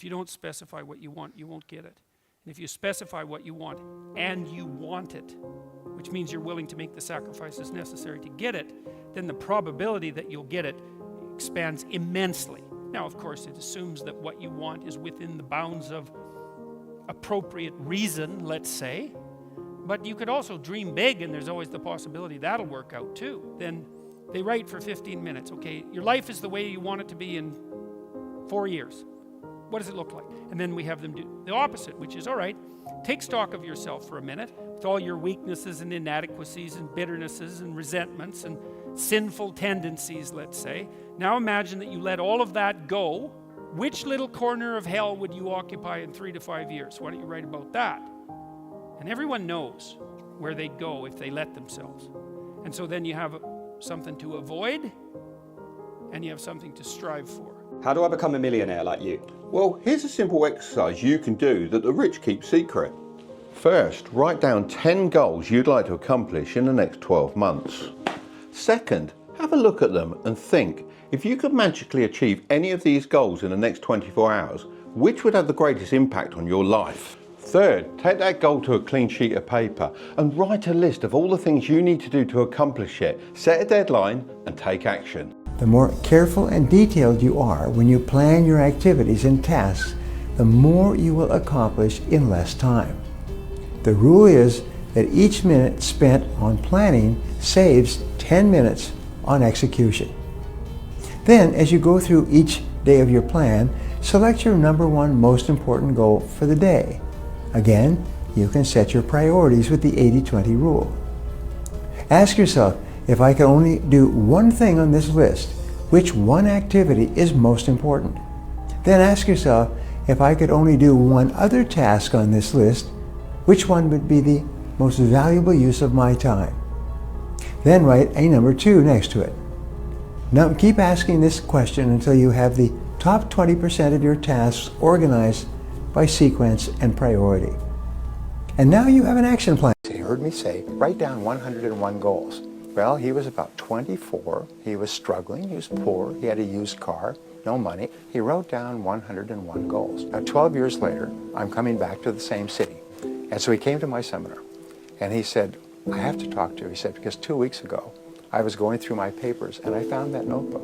If you don't specify what you want, you won't get it. And if you specify what you want and you want it, which means you're willing to make the sacrifices necessary to get it, then the probability that you'll get it expands immensely. Now, of course, it assumes that what you want is within the bounds of appropriate reason, let's say. But you could also dream big, and there's always the possibility that'll work out too. Then they write for 15 minutes. Okay, your life is the way you want it to be in 4 years. What does it look like? And then we have them do the opposite, which is, all right, take stock of yourself for a minute with all your weaknesses and inadequacies and bitternesses and resentments and sinful tendencies, let's say. Now imagine that you let all of that go. Which little corner of hell would you occupy in 3 to 5 years? Why don't you write about that? And everyone knows where they'd go if they let themselves. And so then you have something to avoid and you have something to strive for. How do I become a millionaire like you? Well, here's a simple exercise you can do that the rich keep secret. First, write down 10 goals you'd like to accomplish in the next 12 months. Second, have a look at them and think, if you could magically achieve any of these goals in the next 24 hours, which would have the greatest impact on your life? Third, take that goal to a clean sheet of paper and write a list of all the things you need to do to accomplish it. Set a deadline and take action. The more careful and detailed you are when you plan your activities and tasks, the more you will accomplish in less time. The rule is that each minute spent on planning saves 10 minutes on execution. Then, as you go through each day of your plan, select your number one most important goal for the day. Again, you can set your priorities with the 80-20 rule. Ask yourself, if I could only do one thing on this list, which one activity is most important? Then ask yourself, if I could only do one other task on this list, which one would be the most valuable use of my time? Then write a number 2 next to it. Now keep asking this question until you have the top 20% of your tasks organized by sequence and priority. And now you have an action plan. He heard me say, write down 101 goals. Well, he was about 24. He was struggling. He was poor. He had a used car, no money. He wrote down 101 goals. Now, 12 years later, I'm coming back to the same city. And so he came to my seminar. And he said, I have to talk to you. He said, because 2 weeks ago, I was going through my papers and I found that notebook.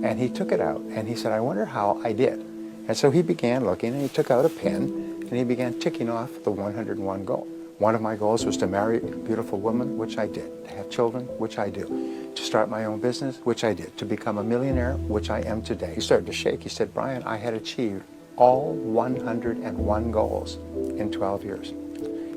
And he took it out and he said, I wonder how I did. And so he began looking and he took out a pen and he began ticking off the 101 goals. One of my goals was to marry a beautiful woman, which I did. To have children, which I do. To start my own business, which I did. To become a millionaire, which I am today. He started to shake. He said, Brian, I had achieved all 101 goals in 12 years.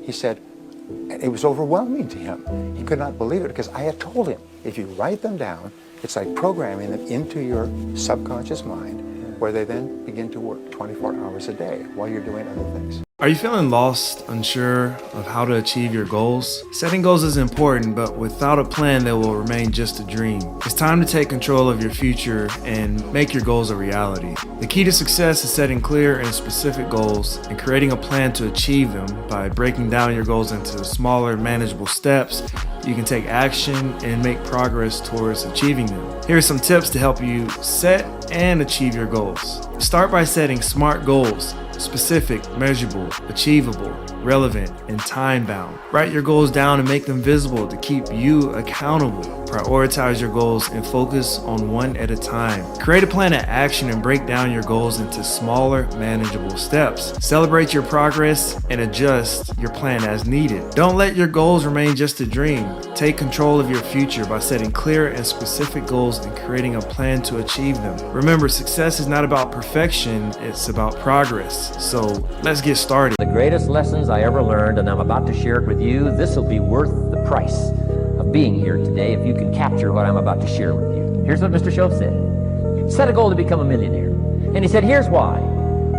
He said, and it was overwhelming to him. He could not believe it because I had told him, if you write them down, it's like programming them into your subconscious mind, where they then begin to work 24 hours a day while you're doing other things. Are you feeling lost, unsure of how to achieve your goals? Setting goals is important, but without a plan, they will remain just a dream. It's time to take control of your future and make your goals a reality. The key to success is setting clear and specific goals and creating a plan to achieve them. By breaking down your goals into smaller, manageable steps, you can take action and make progress towards achieving them. Here are some tips to help you set and achieve your goals. Start by setting SMART goals. Specific, measurable, achievable, relevant, and time-bound. Write your goals down and make them visible to keep you accountable. Prioritize your goals and focus on one at a time. Create a plan of action and break down your goals into smaller, manageable steps. Celebrate your progress and adjust your plan as needed. Don't let your goals remain just a dream. Take control of your future by setting clear and specific goals and creating a plan to achieve them. Remember, success is not about perfection, it's about progress. So let's get started. The greatest lessons I ever learned, and I'm about to share it with you. This will be worth the price of being here today if you can capture what I'm about to share with you. Here's what Mr. Shoaff said. Set a goal to become a millionaire. And he said, here's why.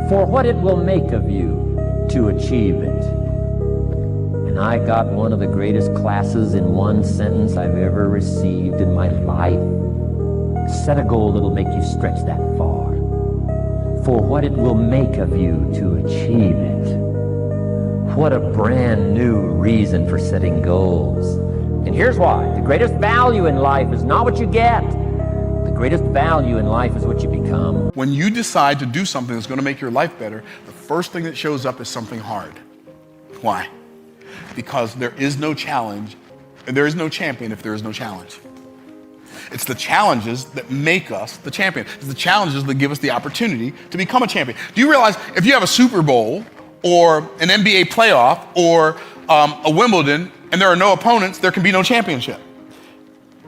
For what it will make of you to achieve it. And I got one of the greatest classes in one sentence I've ever received in my life. Set a goal that'll make you stretch that far. For what it will make of you to achieve it. What a brand new reason for setting goals. And here's why. The greatest value in life is not what you get. The greatest value in life is what you become. When you decide to do something that's going to make your life better, the first thing that shows up is something hard. Why? Because there is no challenge, and there is no champion if there is no challenge. It's the challenges that make us the champion. It's the challenges that give us the opportunity to become a champion. Do you realize if you have a Super Bowl or an NBA playoff or a Wimbledon and there are no opponents, there can be no championship.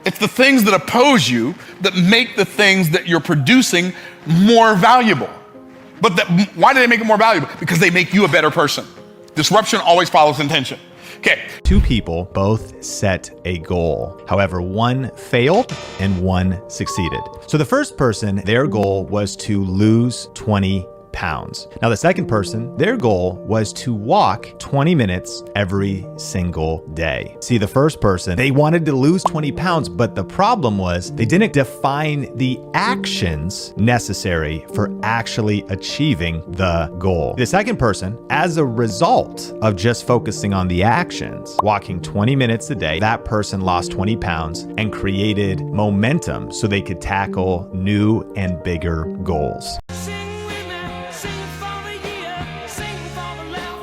It's the things that oppose you that make the things that you're producing more valuable. But why do they make it more valuable? Because they make you a better person. Disruption always follows intention. Okay. Two people both set a goal. However, one failed and one succeeded. So the first person, their goal was to lose 20 pounds. Now the second person, their goal was to walk 20 minutes every single day. See, the first person, they wanted to lose 20 pounds, but the problem was they didn't define the actions necessary for actually achieving the goal. The second person, as a result of just focusing on the actions, walking 20 minutes a day, that person lost 20 pounds and created momentum so they could tackle new and bigger goals. Sing with me, sing